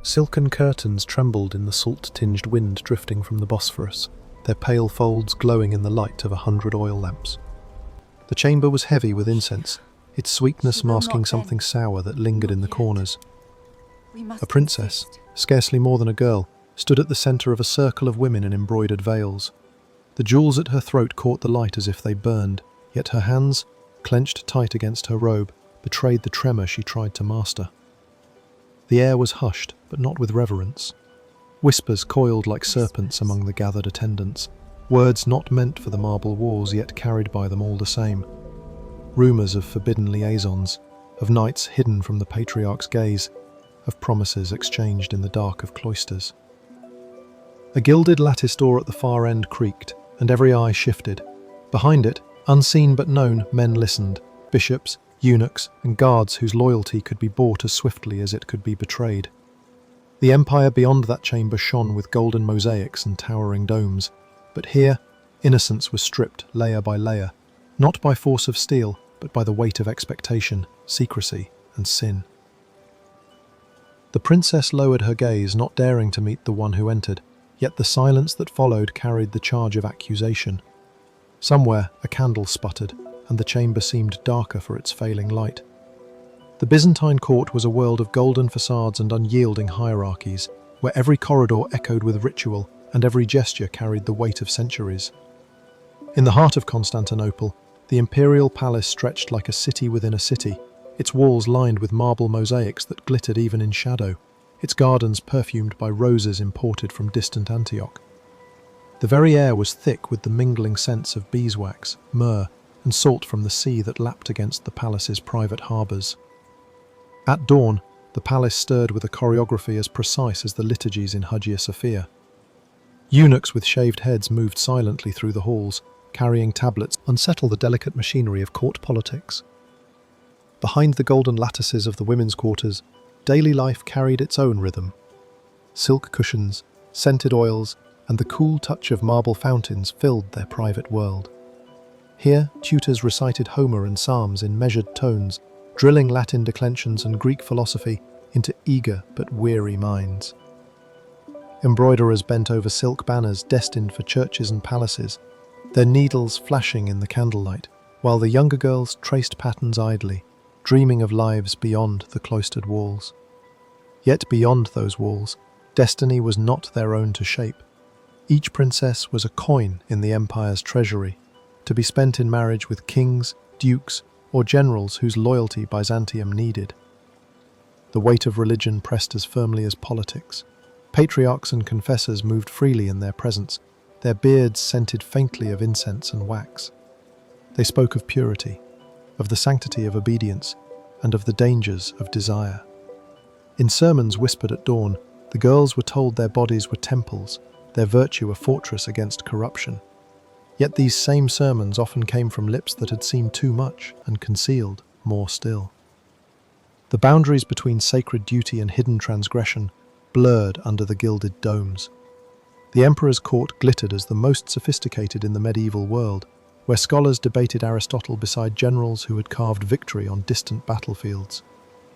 Silken curtains trembled in the salt-tinged wind drifting from the Bosphorus, their pale folds glowing in the light of 100 oil lamps. The chamber was heavy with incense, its sweetness masking something sour that lingered in the corners. A princess, scarcely more than a girl, stood at the centre of a circle of women in embroidered veils. The jewels at her throat caught the light as if they burned, yet her hands, clenched tight against her robe, betrayed the tremor she tried to master. The air was hushed, but not with reverence. Whispers coiled like serpents among the gathered attendants, words not meant for the marble walls yet carried by them all the same. Rumours of forbidden liaisons, of nights hidden from the patriarch's gaze, of promises exchanged in the dark of cloisters. A gilded lattice door at the far end creaked, and every eye shifted. Behind it, unseen but known, men listened, bishops, eunuchs, and guards whose loyalty could be bought as swiftly as it could be betrayed. The empire beyond that chamber shone with golden mosaics and towering domes, but here, innocence was stripped layer by layer, not by force of steel, but by the weight of expectation, secrecy, and sin. The princess lowered her gaze, not daring to meet the one who entered, yet the silence that followed carried the charge of accusation. Somewhere, a candle sputtered, and the chamber seemed darker for its failing light. The Byzantine court was a world of golden facades and unyielding hierarchies, where every corridor echoed with ritual and every gesture carried the weight of centuries. In the heart of Constantinople, the imperial palace stretched like a city within a city, its walls lined with marble mosaics that glittered even in shadow, its gardens perfumed by roses imported from distant Antioch. The very air was thick with the mingling scents of beeswax, myrrh, and salt from the sea that lapped against the palace's private harbours. At dawn, the palace stirred with a choreography as precise as the liturgies in Hagia Sophia. Eunuchs with shaved heads moved silently through the halls, carrying tablets to unsettle the delicate machinery of court politics. Behind the golden lattices of the women's quarters, daily life carried its own rhythm. Silk cushions, scented oils, and the cool touch of marble fountains filled their private world. Here, tutors recited Homer and Psalms in measured tones, drilling Latin declensions and Greek philosophy into eager but weary minds. Embroiderers bent over silk banners destined for churches and palaces, their needles flashing in the candlelight, while the younger girls traced patterns idly, dreaming of lives beyond the cloistered walls. Yet beyond those walls, destiny was not their own to shape. Each princess was a coin in the empire's treasury, to be spent in marriage with kings, dukes, or generals whose loyalty Byzantium needed. The weight of religion pressed as firmly as politics. Patriarchs and confessors moved freely in their presence, their beards scented faintly of incense and wax. They spoke of purity, of the sanctity of obedience, and of the dangers of desire. In sermons whispered at dawn, the girls were told their bodies were temples, their virtue a fortress against corruption. Yet these same sermons often came from lips that had seen too much and concealed more still. The boundaries between sacred duty and hidden transgression blurred under the gilded domes. The emperor's court glittered as the most sophisticated in the medieval world, where scholars debated Aristotle beside generals who had carved victory on distant battlefields.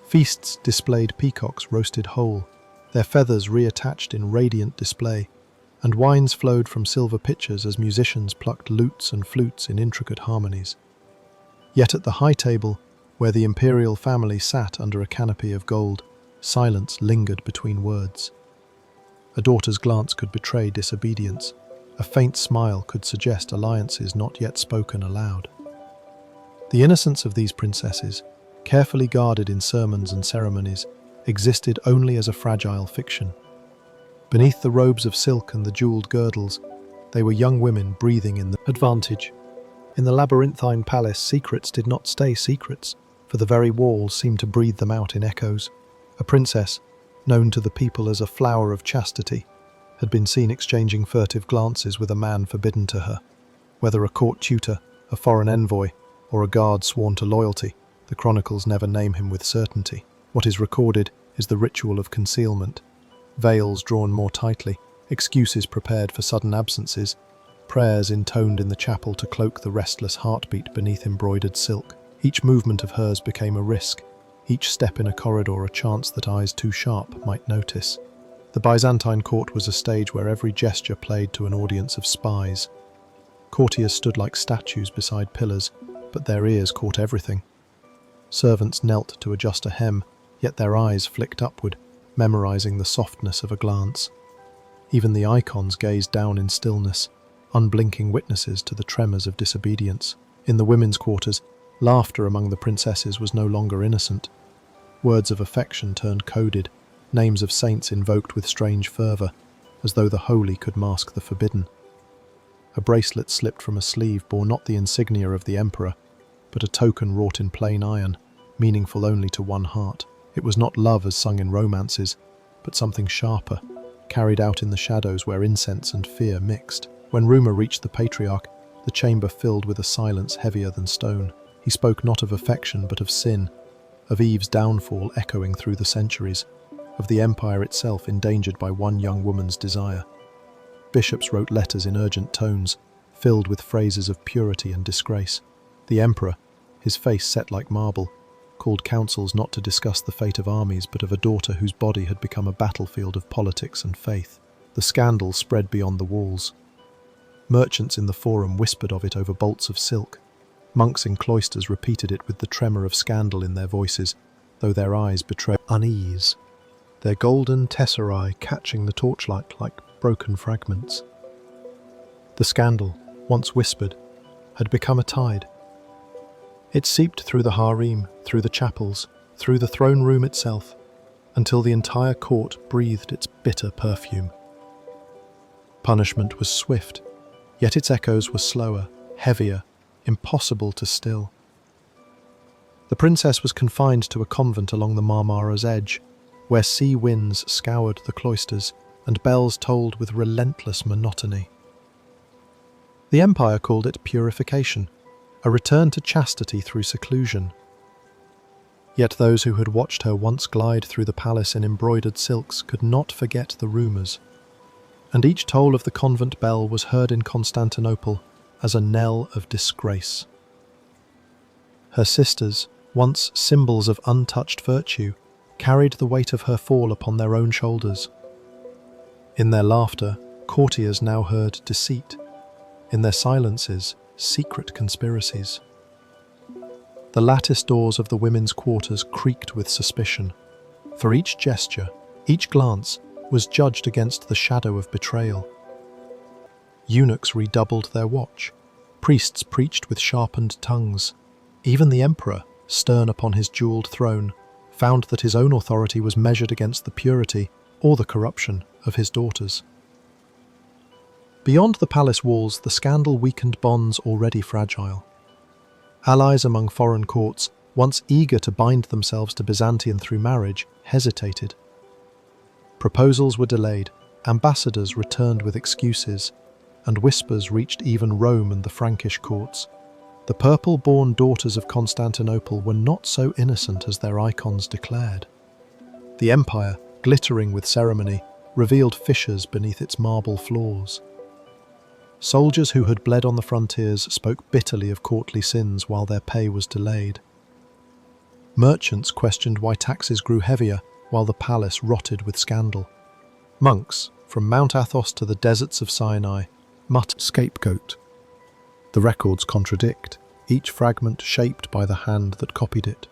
Feasts displayed peacocks roasted whole, their feathers reattached in radiant display, and wines flowed from silver pitchers as musicians plucked lutes and flutes in intricate harmonies. Yet at the high table, where the imperial family sat under a canopy of gold, silence lingered between words. A daughter's glance could betray disobedience. A faint smile could suggest alliances not yet spoken aloud. The innocence of these princesses, carefully guarded in sermons and ceremonies, existed only as a fragile fiction. Beneath the robes of silk and the jeweled girdles, they were young women breathing in the advantage. In the labyrinthine palace, secrets did not stay secrets, for the very walls seemed to breathe them out in echoes. A princess, known to the people as a flower of chastity, had been seen exchanging furtive glances with a man forbidden to her. Whether a court tutor, a foreign envoy, or a guard sworn to loyalty, the chronicles never name him with certainty. What is recorded is the ritual of concealment. Veils drawn more tightly, excuses prepared for sudden absences, prayers intoned in the chapel to cloak the restless heartbeat beneath embroidered silk. Each movement of hers became a risk, each step in a corridor a chance that eyes too sharp might notice. The Byzantine court was a stage where every gesture played to an audience of spies. Courtiers stood like statues beside pillars, but their ears caught everything. Servants knelt to adjust a hem, yet their eyes flicked upward, memorizing the softness of a glance. Even the icons gazed down in stillness, unblinking witnesses to the tremors of disobedience. In the women's quarters, laughter among the princesses was no longer innocent. Words of affection turned coded, names of saints invoked with strange fervour, as though the holy could mask the forbidden. A bracelet slipped from a sleeve bore not the insignia of the emperor, but a token wrought in plain iron, meaningful only to one heart. It was not love as sung in romances, but something sharper, carried out in the shadows where incense and fear mixed. When rumour reached the patriarch, the chamber filled with a silence heavier than stone. He spoke not of affection but of sin, of Eve's downfall echoing through the centuries, of the empire itself endangered by one young woman's desire. Bishops wrote letters in urgent tones, filled with phrases of purity and disgrace. The emperor, his face set like marble, called councils not to discuss the fate of armies but of a daughter whose body had become a battlefield of politics and faith. The scandal spread beyond the walls. Merchants in the forum whispered of it over bolts of silk. Monks in cloisters repeated it with the tremor of scandal in their voices, though their eyes betrayed unease, their golden tesserae catching the torchlight like broken fragments. The scandal, once whispered, had become a tide. It seeped through the harem, through the chapels, through the throne room itself, until the entire court breathed its bitter perfume. Punishment was swift, yet its echoes were slower, heavier, impossible to still. The princess was confined to a convent along the Marmara's edge, where sea winds scoured the cloisters and bells tolled with relentless monotony. The empire called it purification, a return to chastity through seclusion. Yet those who had watched her once glide through the palace in embroidered silks could not forget the rumours, and each toll of the convent bell was heard in Constantinople as a knell of disgrace. Her sisters, once symbols of untouched virtue, carried the weight of her fall upon their own shoulders. In their laughter, courtiers now heard deceit. In their silences, secret conspiracies. The lattice doors of the women's quarters creaked with suspicion, for each gesture, each glance, was judged against the shadow of betrayal. Eunuchs redoubled their watch. Priests preached with sharpened tongues. Even the emperor, stern upon his jewelled throne, found that his own authority was measured against the purity or the corruption of his daughters. Beyond the palace walls, the scandal weakened bonds already fragile. Allies among foreign courts, once eager to bind themselves to Byzantium through marriage, hesitated. Proposals were delayed, ambassadors returned with excuses, and whispers reached even Rome and the Frankish courts. The purple-born daughters of Constantinople were not so innocent as their icons declared. The empire, glittering with ceremony, revealed fissures beneath its marble floors. Soldiers who had bled on the frontiers spoke bitterly of courtly sins while their pay was delayed. Merchants questioned why taxes grew heavier while the palace rotted with scandal. Monks, from Mount Athos to the deserts of Sinai, muttered scapegoat. The records contradict, each fragment shaped by the hand that copied it.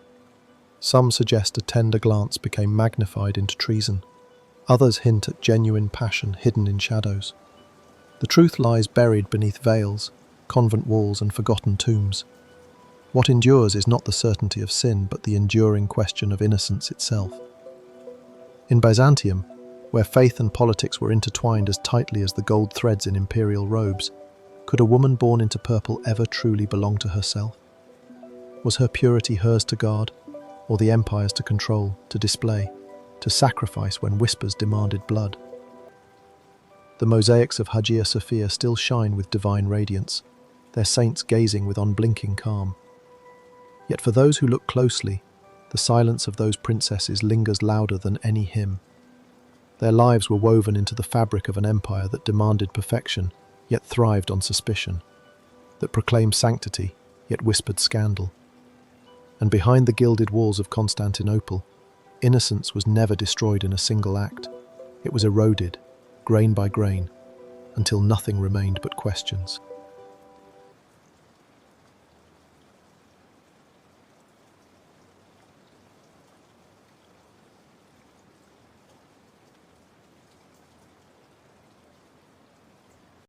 Some suggest a tender glance became magnified into treason. Others hint at genuine passion hidden in shadows. The truth lies buried beneath veils, convent walls and forgotten tombs. What endures is not the certainty of sin, but the enduring question of innocence itself. In Byzantium, where faith and politics were intertwined as tightly as the gold threads in imperial robes, could a woman born into purple ever truly belong to herself? Was her purity hers to guard, or the empire's to control, to display, to sacrifice when whispers demanded blood? The mosaics of Hagia Sophia still shine with divine radiance, their saints gazing with unblinking calm. Yet for those who look closely, the silence of those princesses lingers louder than any hymn. Their lives were woven into the fabric of an empire that demanded perfection, yet thrived on suspicion, that proclaimed sanctity, yet whispered scandal. And behind the gilded walls of Constantinople, innocence was never destroyed in a single act. It was eroded, grain by grain, until nothing remained but questions.